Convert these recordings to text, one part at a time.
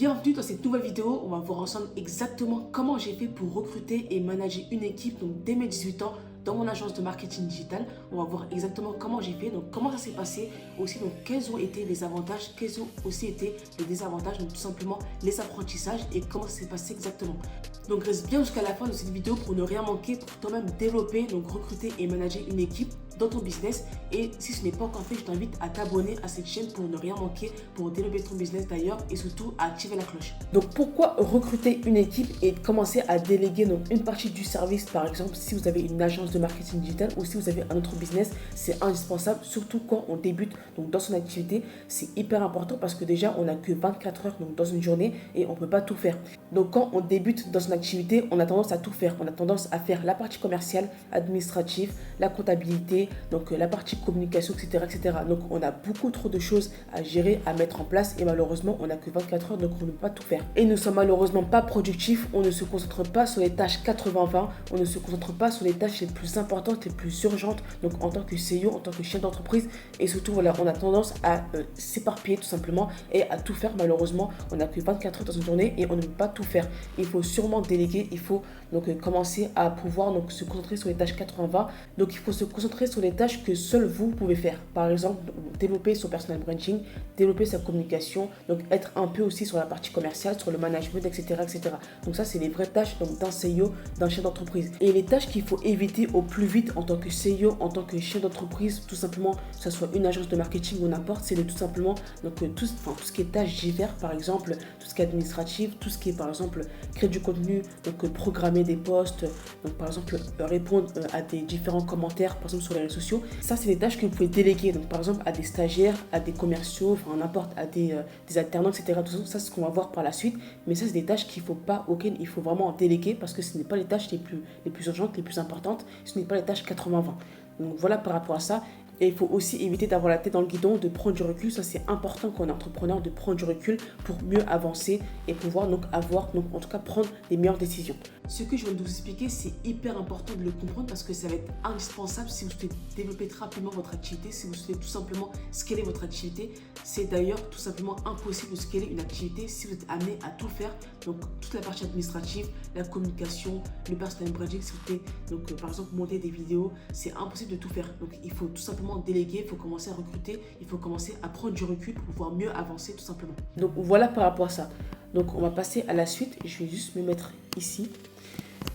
Bienvenue dans cette nouvelle vidéo, on va voir ensemble exactement comment j'ai fait pour recruter et manager une équipe donc dès mes 18 ans dans mon agence de marketing digital. On va voir exactement comment j'ai fait, donc comment ça s'est passé, aussi donc quels ont été les avantages, quels ont aussi été les désavantages, donc tout simplement les apprentissages et comment ça s'est passé exactement. Donc reste bien jusqu'à la fin de cette vidéo pour ne rien manquer, pour toi-même développer, donc recruter et manager une équipe dans ton business. Et si ce n'est pas encore fait, je t'invite à t'abonner à cette chaîne pour ne rien manquer, pour développer ton business d'ailleurs et surtout à activer la cloche. Donc pourquoi recruter une équipe et commencer à déléguer donc une partie du service, par exemple si vous avez une agence de marketing digital ou si vous avez un autre business, c'est indispensable, surtout quand on débute donc dans son activité. C'est hyper important parce que déjà on n'a que 24 heures donc dans une journée et on ne peut pas tout faire. Donc quand on débute dans son activité, on a tendance à tout faire. On a tendance à faire la partie commerciale, administrative, la comptabilité, donc la partie communication, etc., etc. Donc on a beaucoup trop de choses à gérer, à mettre en place et malheureusement on n'a que 24 heures donc on ne peut pas tout faire. Et nous ne sommes malheureusement pas productifs, on ne se concentre pas sur les tâches 80-20, on ne se concentre pas sur les tâches les plus importantes, les plus urgentes, donc en tant que CEO, en tant que chef d'entreprise et surtout voilà, on a tendance à s'éparpiller tout simplement et à tout faire. Malheureusement on n'a que 24 heures dans une journée et on ne peut pas tout faire. Il faut sûrement déléguer, il faut donc commencer à pouvoir donc se concentrer sur les tâches 80-20, donc il faut se concentrer sur les tâches que seul vous pouvez faire. Par exemple, développer son personal branding, développer sa communication, donc être un peu aussi sur la partie commerciale, sur le management, etc. etc. Donc ça, c'est les vraies tâches d'un CEO, d'un chef d'entreprise. Et les tâches qu'il faut éviter au plus vite en tant que CEO, en tant que chef d'entreprise, tout simplement, que ce soit une agence de marketing ou n'importe, c'est de tout simplement donc, tout ce qui est tâches divers, par exemple, tout ce qui est administratif, tout ce qui est par exemple créer du contenu, donc programmer des posts, donc par exemple répondre à des différents commentaires, par exemple sur les réseaux sociaux. Ça, c'est des tâches que vous pouvez déléguer, donc par exemple à des stagiaires, à des commerciaux, enfin n'importe, à des alternants, etc. Tout ça, c'est ce qu'on va voir par la suite. Mais ça, c'est des tâches qu'il faut pas, auxquelles il faut vraiment déléguer parce que ce n'est pas les tâches les plus urgentes, les plus importantes. Ce n'est pas les tâches 80-20. Donc voilà par rapport à ça. Et il faut aussi éviter d'avoir la tête dans le guidon, de prendre du recul. Ça, c'est important quand on est entrepreneur, de prendre du recul pour mieux avancer et pouvoir donc en tout cas prendre les meilleures décisions. Ce que je viens de vous expliquer, c'est hyper important de le comprendre parce que ça va être indispensable si vous souhaitez développer rapidement votre activité, si vous souhaitez tout simplement scaler votre activité. C'est d'ailleurs tout simplement impossible de scaler une activité si vous êtes amené à tout faire. Donc toute la partie administrative, la communication, le personal branding, si vous souhaitez donc par exemple monter des vidéos, c'est impossible de tout faire. Donc il faut tout simplement déléguer, il faut commencer à recruter, il faut commencer à prendre du recul pour pouvoir mieux avancer tout simplement. Donc voilà par rapport à ça. Donc on va passer à la suite. Je vais juste me mettre ici.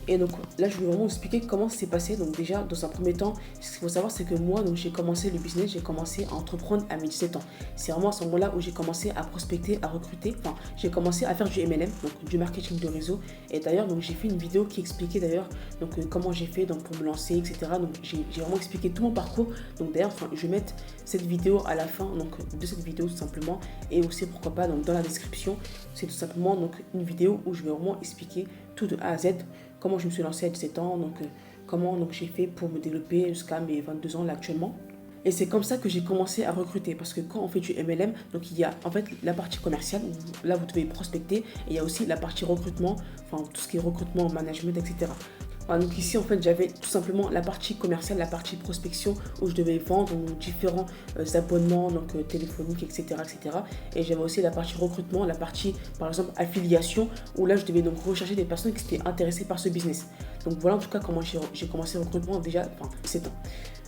Et donc là, je vais vraiment vous expliquer comment c'est passé. Donc déjà, dans un premier temps, ce qu'il faut savoir, c'est que moi, donc j'ai commencé le business, j'ai commencé à entreprendre à mes 17 ans. C'est vraiment à ce moment-là où j'ai commencé à prospecter, à recruter. Enfin, j'ai commencé à faire du MLM, donc du marketing de réseau. Et d'ailleurs, donc j'ai fait une vidéo qui expliquait d'ailleurs donc comment j'ai fait donc pour me lancer, etc. Donc j'ai vraiment expliqué tout mon parcours. Donc d'ailleurs, enfin, je vais mettre cette vidéo à la fin donc de cette vidéo tout simplement. Et aussi pourquoi pas donc dans la description, c'est tout simplement donc une vidéo où je vais vraiment expliquer tout de A à Z. Comment je me suis lancée à 17 ans, donc comment donc j'ai fait pour me développer jusqu'à mes 22 ans là actuellement. Et c'est comme ça que j'ai commencé à recruter parce que quand on fait du MLM, donc il y a en fait la partie commerciale, où, là vous devez prospecter, et il y a aussi la partie recrutement, enfin tout ce qui est recrutement, management, etc. Voilà, donc ici en fait j'avais tout simplement la partie commerciale, la partie prospection où je devais vendre différents abonnements donc téléphoniques, etc., etc. Et j'avais aussi la partie recrutement, la partie par exemple affiliation où là je devais donc rechercher des personnes qui étaient intéressées par ce business. Donc voilà en tout cas comment j'ai commencé le recrutement déjà, enfin 7 ans.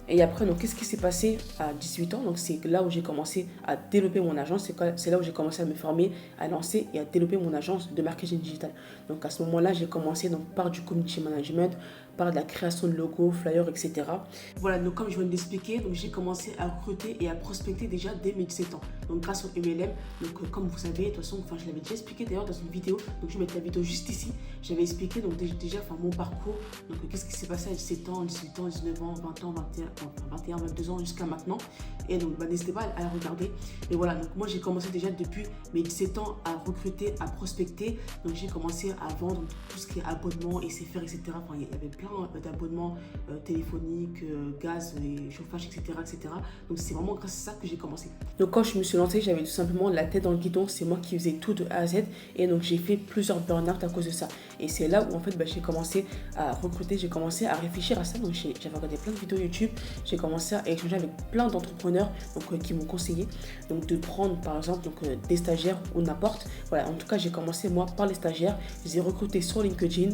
Et après, donc, qu'est-ce qui s'est passé à 18 ans? Donc, c'est là où j'ai commencé à développer mon agence. C'est là où j'ai commencé à me former, à lancer et à développer mon agence de marketing digital. Donc, à ce moment-là, j'ai commencé donc, par du community management, par de la création de logos, flyers, etc. Voilà, donc comme je viens de l'expliquer, donc j'ai commencé à recruter et à prospecter déjà dès mes 17 ans. Donc, grâce au MLM, donc comme vous savez, de toute façon, je l'avais déjà expliqué d'ailleurs dans une vidéo. Donc, je vais mettre la vidéo juste ici. J'avais expliqué donc déjà mon parcours. Donc, qu'est-ce qui s'est passé à 17 ans, 18 ans, 19 ans, 20 ans, 21, 22 ans jusqu'à maintenant. Et donc, n'hésitez pas à la regarder. Et voilà, donc moi, j'ai commencé déjà depuis mes 17 ans à recruter, à prospecter. Donc, j'ai commencé à vendre tout ce qui est abonnement, SFR, etc. Enfin, il y avait plein d'abonnements téléphoniques, gaz, et chauffage, etc., etc. Donc, c'est vraiment grâce à ça que j'ai commencé. Donc, quand je me suis lancée, j'avais tout simplement la tête dans le guidon. C'est moi qui faisais tout de A à Z. Et donc, j'ai fait plusieurs burn-out à cause de ça. Et c'est là où, en fait, j'ai commencé à recruter, j'ai commencé à réfléchir à ça. Donc, j'avais regardé plein de vidéos YouTube. j'ai commencé à échanger avec plein d'entrepreneurs qui m'ont conseillé donc, de prendre par exemple des stagiaires ou n'importe. Voilà, en tout cas, j'ai commencé moi par les stagiaires. Je les ai recrutés sur LinkedIn,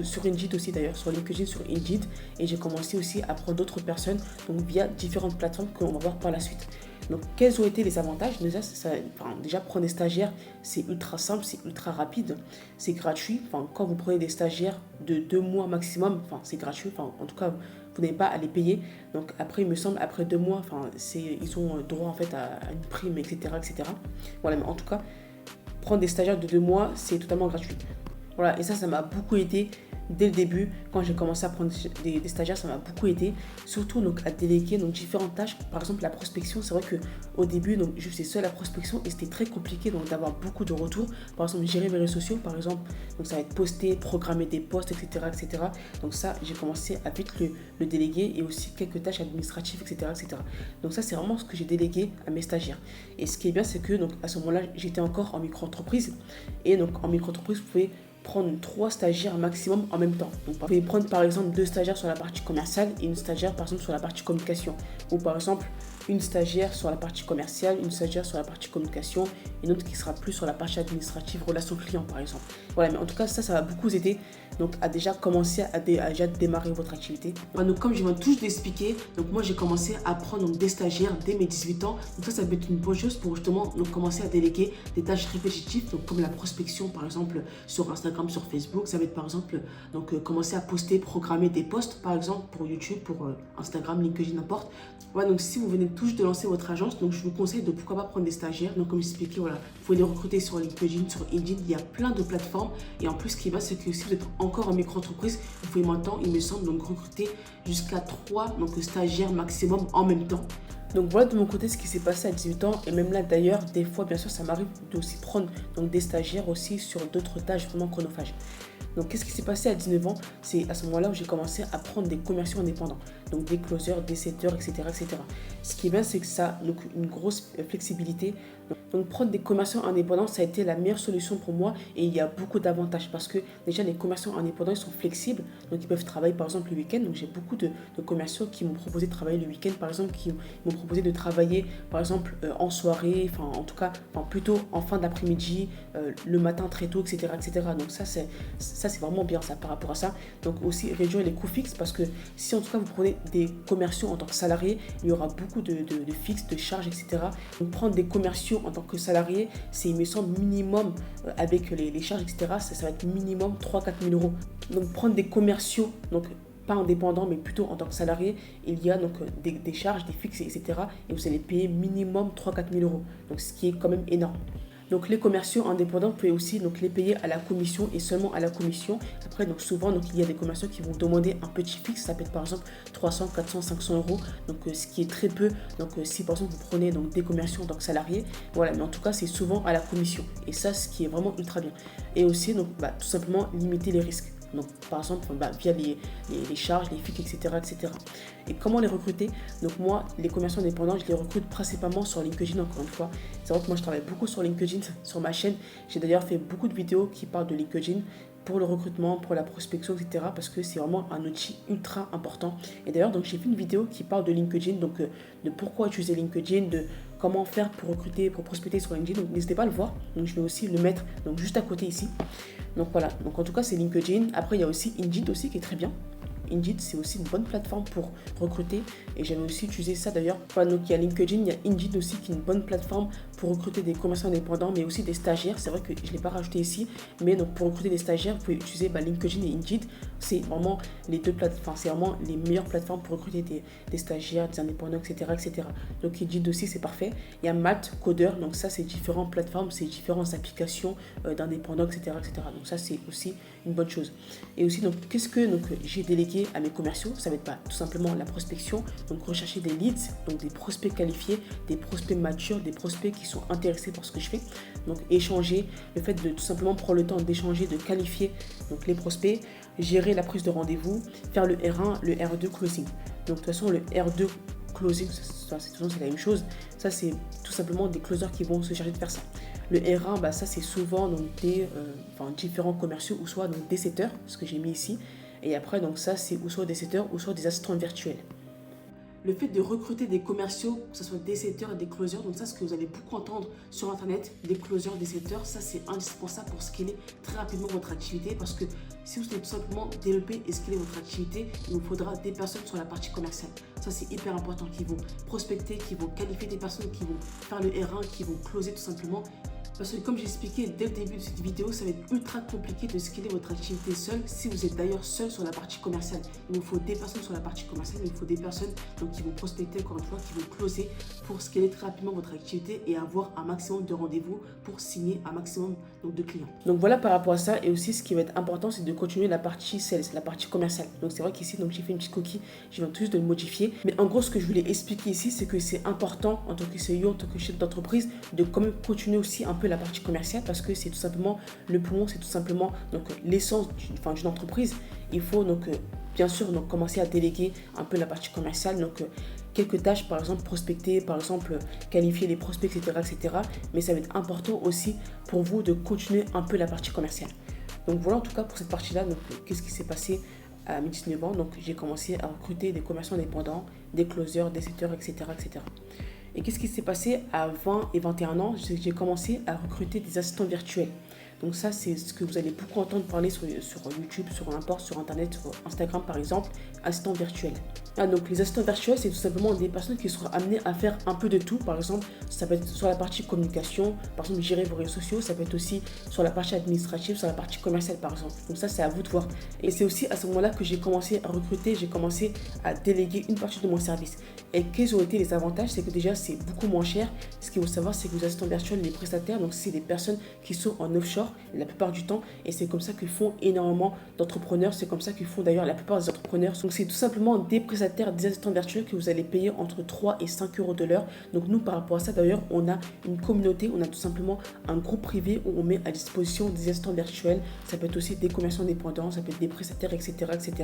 sur Indeed aussi d'ailleurs, sur LinkedIn, sur Indeed. Et j'ai commencé aussi à prendre d'autres personnes donc, via différentes plateformes qu'on va voir par la suite. Donc, quels ont été les avantages? Déjà, prendre des stagiaires, c'est ultra simple, c'est ultra rapide, c'est gratuit. Quand vous prenez des stagiaires de 2 mois maximum, c'est gratuit. En tout cas, vous n'avez pas à les payer. Donc, après, il me semble, après 2 mois, ils ont droit en fait à une prime, etc., etc. Voilà, mais en tout cas, prendre des stagiaires de 2 mois, c'est totalement gratuit. Voilà, et ça m'a beaucoup aidé. Dès le début, quand j'ai commencé à prendre des stagiaires, ça m'a beaucoup aidé, surtout donc, à déléguer donc, différentes tâches. Par exemple, la prospection, c'est vrai qu'au début, donc, je faisais seule la prospection et c'était très compliqué donc, d'avoir beaucoup de retours. Par exemple, gérer mes réseaux sociaux, par exemple, donc, ça va être poster, programmer des posts, etc. etc. Donc ça, j'ai commencé à vite le déléguer et aussi quelques tâches administratives, etc. etc. Donc ça, c'est vraiment ce que j'ai délégué à mes stagiaires. Et ce qui est bien, c'est que donc, à ce moment-là, j'étais encore en micro-entreprise. Et donc, en micro-entreprise, vous pouvez prendre 3 stagiaires maximum en même temps. Donc, vous pouvez prendre par exemple 2 stagiaires sur la partie commerciale et une stagiaire par exemple sur la partie communication. Ou par exemple une stagiaire sur la partie commerciale, une stagiaire sur la partie communication et une autre qui sera plus sur la partie administrative, relation client par exemple. Voilà, mais en tout cas ça va beaucoup aider donc à déjà commencer à déjà démarrer votre activité. Donc comme je viens tous d'expliquer, donc moi j'ai commencé à prendre donc, des stagiaires dès mes 18 ans. Donc ça peut être une bonne chose pour justement donc, commencer à déléguer des tâches répétitives, donc comme la prospection par exemple sur Instagram, sur Facebook. Ça va être par exemple donc commencer à poster, programmer des posts par exemple pour YouTube, pour Instagram, LinkedIn, n'importe. Voilà, donc si vous venez tout juste de lancer votre agence, donc je vous conseille de pourquoi pas prendre des stagiaires. Donc comme j'expliquais, voilà, vous pouvez les recruter sur LinkedIn, sur Indeed, il y a plein de plateformes. Et en plus, ce qui va, c'est que si vous êtes encore en micro-entreprise, vous pouvez maintenant, il me semble, donc recruter jusqu'à 3 donc, stagiaires maximum en même temps. Donc voilà de mon côté ce qui s'est passé à 18 ans et même là d'ailleurs des fois bien sûr ça m'arrive d'aussi prendre donc, des stagiaires aussi sur d'autres tâches vraiment chronophages. Donc qu'est-ce qui s'est passé à 19 ans? C'est à ce moment-là où j'ai commencé à prendre des commerciaux indépendants, donc des closers, des setters, etc. etc. Ce qui est bien c'est que ça a donc, une grosse flexibilité. Donc prendre des commerciaux indépendants ça a été la meilleure solution pour moi et il y a beaucoup d'avantages parce que déjà les commerciaux indépendants ils sont flexibles donc ils peuvent travailler par exemple le week-end. Donc j'ai beaucoup de commerciaux qui m'ont proposé de travailler le week-end par exemple, qui m'ont proposé de travailler par exemple en soirée, en tout cas plutôt en fin d'après-midi, le matin très tôt, etc. etc. Donc ça c'est vraiment bien ça par rapport à ça. Donc aussi réduire les coûts fixes parce que si en tout cas vous prenez des commerciaux en tant que salarié, il y aura beaucoup de fixes, de charges, etc. Donc prendre des commerciaux en tant que salarié, c'est il me semble minimum avec les charges, etc. Ça va être minimum 3-4 000 euros. Donc prendre des commerciaux, donc pas indépendant mais plutôt en tant que salarié, il y a donc des charges, des fixes, etc. Et vous allez payer minimum 3-4 000 euros. Donc ce qui est quand même énorme. Donc les commerciaux indépendants, vous pouvez aussi donc, les payer à la commission et seulement à la commission. Après, donc, souvent, donc, il y a des commerciaux qui vont demander un petit fixe. Ça peut être par exemple 300, 400, 500 euros. Donc ce qui est très peu. Donc si par exemple vous prenez donc, des commerciaux en tant que salariés, voilà. Mais en tout cas, c'est souvent à la commission. Et ça, ce qui est vraiment ultra bien. Et aussi, donc, tout simplement limiter les risques. Donc, par exemple, via les charges, les fixes, etc., etc. Et comment les recruter? Donc, moi, les commerçants indépendants, je les recrute principalement sur LinkedIn, encore une fois. C'est vrai que moi, je travaille beaucoup sur LinkedIn, sur ma chaîne. J'ai d'ailleurs fait beaucoup de vidéos qui parlent de LinkedIn pour le recrutement, pour la prospection, etc. Parce que c'est vraiment un outil ultra important. Et d'ailleurs, donc j'ai fait une vidéo qui parle de LinkedIn, donc de pourquoi utiliser LinkedIn, de comment faire pour recruter, pour prospecter sur LinkedIn. Donc n'hésitez pas à le voir. Donc je vais aussi le mettre donc, juste à côté ici. Donc voilà, donc en tout cas c'est LinkedIn. Après il y a aussi Indeed aussi qui est très bien. Indeed, c'est aussi une bonne plateforme pour recruter et j'aime aussi utiliser ça d'ailleurs. Enfin, donc il y a LinkedIn, il y a Indeed aussi qui est une bonne plateforme pour recruter des commerçants indépendants mais aussi des stagiaires. C'est vrai que je ne l'ai pas rajouté ici, mais donc pour recruter des stagiaires, vous pouvez utiliser LinkedIn et Indeed. C'est vraiment les deux plateformes, c'est vraiment les meilleures plateformes pour recruter des stagiaires, des indépendants, etc. etc. Donc Indeed aussi c'est parfait. Il y a Malte, Coder, donc ça c'est différentes plateformes, c'est différentes applications d'indépendants, etc., etc. Donc ça c'est aussi une bonne chose. Et aussi donc qu'est-ce que donc, j'ai délégué à mes commerciaux? Ça va être tout simplement la prospection, donc rechercher des leads, donc des prospects qualifiés, des prospects matures, des prospects qui sont intéressés par ce que je fais. Donc échanger, le fait de tout simplement prendre le temps d'échanger, de qualifier donc les prospects, gérer la prise de rendez-vous, faire le R1, le R2 closing. Donc de toute façon le R2 closing, c'est la même chose. Ça c'est tout simplement des closers qui vont se charger de faire ça. Le R1, ça c'est souvent donc, des différents commerciaux ou soit donc, des setters, ce que j'ai mis ici. Et après, donc ça, c'est ou soit des setters ou soit des assistants virtuels. Le fait de recruter des commerciaux, que ce soit des setters et des closers, donc ça, ce que vous allez beaucoup entendre sur Internet, des closers, des setters, ça c'est indispensable pour scaler très rapidement votre activité parce que si vous voulez tout simplement développer et scaler votre activité, il vous faudra des personnes sur la partie commerciale. Ça c'est hyper important, qui vont prospecter, qui vont qualifier des personnes, qui vont faire le R1, qui vont closer tout simplement. Parce que comme j'ai expliqué dès le début de cette vidéo, ça va être ultra compliqué de scaler votre activité seul si vous êtes d'ailleurs seul sur la partie commerciale. Il vous faut des personnes sur la partie commerciale, il vous faut des personnes donc, qui vont prospecter encore une fois, qui vont closer pour scaler très rapidement votre activité et avoir un maximum de rendez-vous pour signer un maximum donc, de clients. Donc voilà par rapport à ça et aussi ce qui va être important c'est de continuer la partie sales, la partie commerciale. Donc c'est vrai qu'ici donc j'ai fait une petite coquille, je viens tout juste de le modifier. Mais en gros ce que je voulais expliquer ici c'est que c'est important en tant que CEO, en tant que chef d'entreprise de quand même continuer aussi un peu la partie commerciale parce que c'est tout simplement le poumon, c'est tout simplement donc l'essence d'une entreprise. Il faut donc bien sûr donc commencer à déléguer un peu la partie commerciale, donc quelques tâches, par exemple prospecter, par exemple qualifier les prospects, etc. Mais ça va être important aussi pour vous de continuer un peu la partie commerciale. Donc voilà en tout cas pour cette partie-là. Donc qu'est-ce qui s'est passé à mes 19 ans? Donc j'ai commencé à recruter des commerçants indépendants, des closers, des setters, etc. Et qu'est-ce qui s'est passé à 20 et 21 ans? J'ai commencé à recruter des assistants virtuels. Donc ça, c'est ce que vous allez beaucoup entendre parler sur YouTube, sur n'importe, sur Internet, sur Instagram par exemple, assistants virtuels. Donc les assistants virtuels, c'est tout simplement des personnes qui seront amenées à faire un peu de tout. Par exemple, ça peut être sur la partie communication, par exemple gérer vos réseaux sociaux, ça peut être aussi sur la partie administrative, sur la partie commerciale par exemple. Donc ça, c'est à vous de voir. Et c'est aussi à ce moment-là que j'ai commencé à recruter, j'ai commencé à déléguer une partie de mon service. Et quels ont été les avantages? C'est que déjà, c'est beaucoup moins cher. Ce qu'il faut savoir, c'est que les assistants virtuels, les prestataires, donc c'est des personnes qui sont en offshore la plupart du temps. Et c'est comme ça que font énormément d'entrepreneurs. C'est comme ça que font d'ailleurs la plupart des entrepreneurs. Donc c'est tout simplement des prestataires, des assistants virtuels que vous allez payer entre 3 et 5 euros de l'heure. Donc nous, par rapport à ça, d'ailleurs, on a une communauté, on a tout simplement un groupe privé où on met à disposition des assistants virtuels. Ça peut être aussi des commerçants indépendants, ça peut être des prestataires, etc.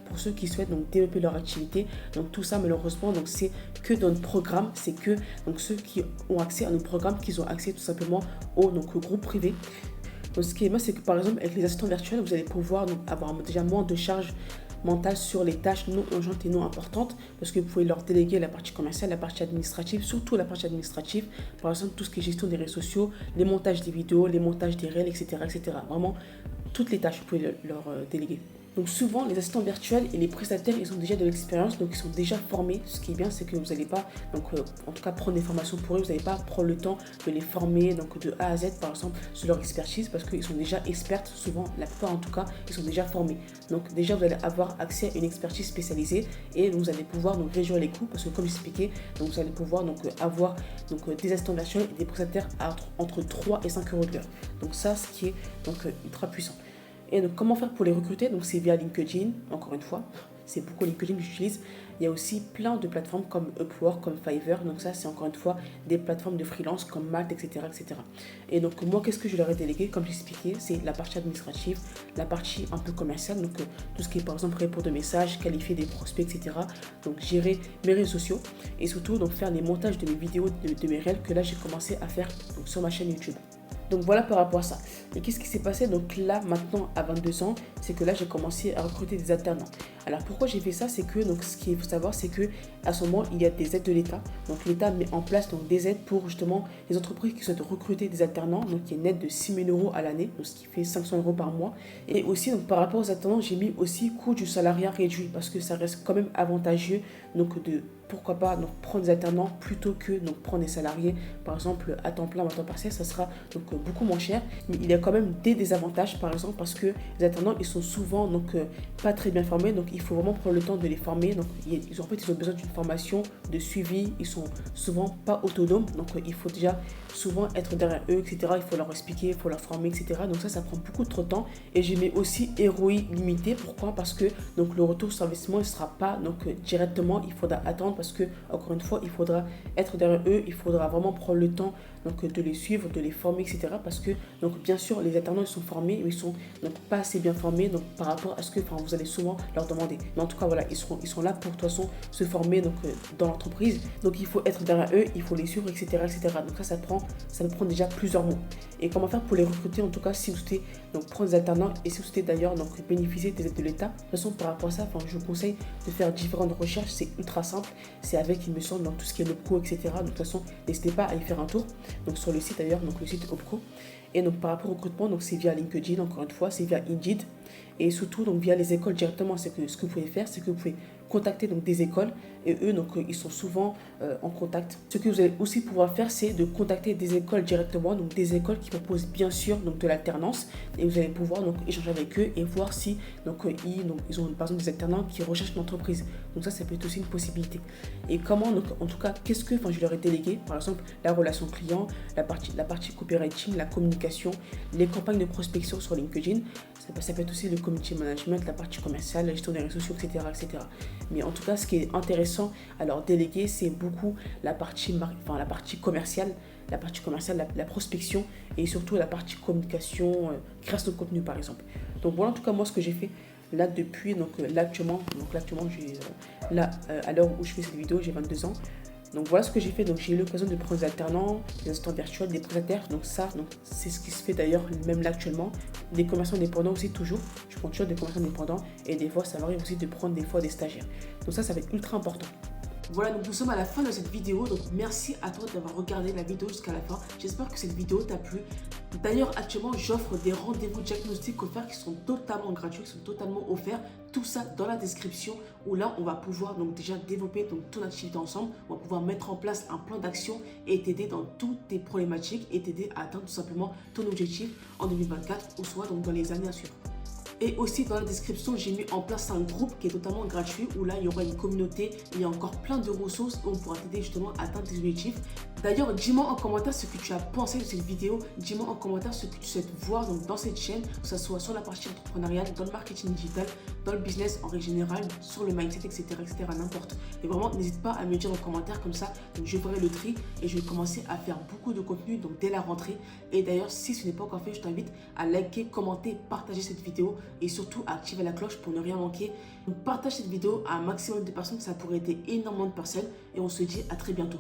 Pour ceux qui souhaitent donc développer leur activité. Donc tout ça, malheureusement, donc c'est que dans notre programme, c'est que donc ceux qui ont accès à notre programme, qui ont accès tout simplement au groupe privé. Donc ce qui est bien, c'est que par exemple avec les assistants virtuels, vous allez pouvoir donc, avoir déjà moins de charge mentale sur les tâches non urgentes et non importantes parce que vous pouvez leur déléguer la partie commerciale, la partie administrative, surtout la partie administrative, par exemple tout ce qui est gestion des réseaux sociaux, les montages des vidéos, les montages des réels, etc. Vraiment, toutes les tâches, vous pouvez leur déléguer. Donc souvent, les assistants virtuels et les prestataires, ils ont déjà de l'expérience, donc ils sont déjà formés. Ce qui est bien, c'est que vous n'allez pas, en tout cas, prendre des formations pour eux. Vous n'allez pas prendre le temps de les former donc de A à Z, par exemple, sur leur expertise, parce qu'ils sont déjà experts. Souvent, la plupart en tout cas, ils sont déjà formés. Donc déjà, vous allez avoir accès à une expertise spécialisée et vous allez pouvoir donc réduire les coûts, parce que comme j'expliquais, donc vous allez pouvoir donc avoir des assistants virtuels et des prestataires entre 3 et 5 euros de l'heure. Donc ça, ce qui est donc ultra puissant. Et donc, comment faire pour les recruter? Donc, c'est via LinkedIn, encore une fois. C'est beaucoup LinkedIn que j'utilise. Il y a aussi plein de plateformes comme Upwork, comme Fiverr. Donc, ça, c'est encore une fois des plateformes de freelance comme Malte, etc. Et donc, moi, qu'est-ce que je leur ai délégué? Comme j'expliquais, c'est la partie administrative, la partie un peu commerciale. Donc, tout ce qui est, par exemple, répondre de messages, qualifier des prospects, etc. Donc, gérer mes réseaux sociaux et surtout, donc, faire les montages de mes vidéos, de mes réels que là, j'ai commencé à faire donc, sur ma chaîne YouTube. Donc voilà par rapport à ça. Et qu'est-ce qui s'est passé donc là maintenant à 22 ans, c'est que là j'ai commencé à recruter des alternants. Alors pourquoi j'ai fait ça? C'est que donc ce qu'il faut savoir, c'est que à ce moment il y a des aides de l'État. Donc l'État met en place donc des aides pour justement les entreprises qui souhaitent recruter des alternants. Donc il y a une aide de 6 000 euros à l'année, donc ce qui fait 500 euros par mois. Et aussi donc par rapport aux alternants, j'ai mis aussi coût du salariat réduit parce que ça reste quand même avantageux donc de pourquoi pas donc prendre des alternants plutôt que donc prendre des salariés par exemple à temps plein ou à temps partiel. Ça sera donc beaucoup moins cher, mais il y a quand même des désavantages par exemple parce que les alternants ils sont souvent donc pas très bien formés, donc il faut vraiment prendre le temps de les former. Donc ils ont besoin d'une formation, de suivi, ils sont souvent pas autonomes, donc il faut déjà souvent être derrière eux, etc. Il faut leur expliquer, il faut leur former, etc. Donc ça prend beaucoup trop de temps. Et j'ai mis aussi ROI limité. Pourquoi? Parce que donc le retour sur investissement ne sera pas donc directement, il faudra attendre parce que encore une fois il faudra être derrière eux, il faudra vraiment prendre le temps donc de les suivre, de les former, etc. Parce que donc bien sûr les alternants ils sont formés, mais ils sont donc pas assez bien formés donc par rapport à ce que vous allez souvent leur demander. Mais en tout cas voilà, ils sont là pour de toute façon se former donc dans l'entreprise. Donc il faut être derrière eux, il faut les suivre, etc. etc. Donc ça me prend déjà plusieurs mois. Et comment faire pour les recruter en tout cas si vous souhaitez donc prendre des alternants et si vous souhaitez d'ailleurs donc bénéficier des aides de l'État. De toute façon par rapport à ça, je vous conseille de faire différentes recherches, c'est ultra simple. C'est avec il me semble dans tout ce qui est l'OPCO, etc. Donc de toute façon n'hésitez pas à y faire un tour. Donc sur le site d'ailleurs, donc le site OPCO. Et donc par rapport au recrutement, donc c'est via LinkedIn, encore une fois, c'est via Indeed. Et surtout donc via les écoles directement. C'est que ce que vous pouvez faire, c'est que vous pouvez contacter donc des écoles et eux donc ils sont souvent en contact. Ce que vous allez aussi pouvoir faire, c'est de contacter des écoles directement, donc des écoles qui proposent bien sûr donc de l'alternance et vous allez pouvoir donc échanger avec eux et voir si ils ont par exemple des alternants qui recherchent une entreprise. Donc ça peut être aussi une possibilité. Et comment donc en tout cas je leur ai délégué par exemple la relation client, la partie copywriting, la communication, les campagnes de prospection sur LinkedIn. Ça peut être aussi le community management, la partie commerciale, la gestion des réseaux sociaux, etc., etc. Mais en tout cas, ce qui est intéressant à leur déléguer, c'est beaucoup la partie commerciale, la prospection et surtout la partie communication, création de contenu par exemple. Donc voilà en tout cas moi ce que j'ai fait là depuis, actuellement à l'heure où je fais cette vidéo, j'ai 22 ans. Donc voilà ce que j'ai fait. Donc j'ai eu l'occasion de prendre des alternants, des assistants virtuels, des prestataires. Donc c'est ce qui se fait d'ailleurs même là actuellement. Des commerçants indépendants aussi toujours. Je prends toujours des commerçants indépendants et des fois ça m'arrive aussi de prendre des fois des stagiaires. Donc ça va être ultra important. Voilà, donc nous sommes à la fin de cette vidéo, donc merci à toi d'avoir regardé la vidéo jusqu'à la fin. J'espère que cette vidéo t'a plu. D'ailleurs, actuellement, j'offre des rendez-vous diagnostiques offerts qui sont totalement gratuits, qui sont totalement offerts. Tout ça dans la description où là, on va pouvoir donc déjà développer donc ton activité ensemble. On va pouvoir mettre en place un plan d'action et t'aider dans toutes tes problématiques et t'aider à atteindre tout simplement ton objectif en 2024 ou soit donc dans les années à suivre. Et aussi dans la description, j'ai mis en place un groupe qui est totalement gratuit où là, il y aura une communauté, il y a encore plein de ressources où on pourra t'aider justement à atteindre tes objectifs. D'ailleurs, dis-moi en commentaire ce que tu as pensé de cette vidéo. Dis-moi en commentaire ce que tu souhaites voir donc, dans cette chaîne, que ce soit sur la partie entrepreneuriale, dans le marketing digital, dans le business en règle générale, sur le mindset, etc. n'importe. Et vraiment, n'hésite pas à me dire en commentaire comme ça. Donc, je ferai le tri et je vais commencer à faire beaucoup de contenu donc, dès la rentrée. Et d'ailleurs, si ce n'est pas encore fait, je t'invite à liker, commenter, partager cette vidéo et surtout à activer la cloche pour ne rien manquer. Donc, partage cette vidéo à un maximum de personnes, ça pourrait aider énormément de personnes et on se dit à très bientôt.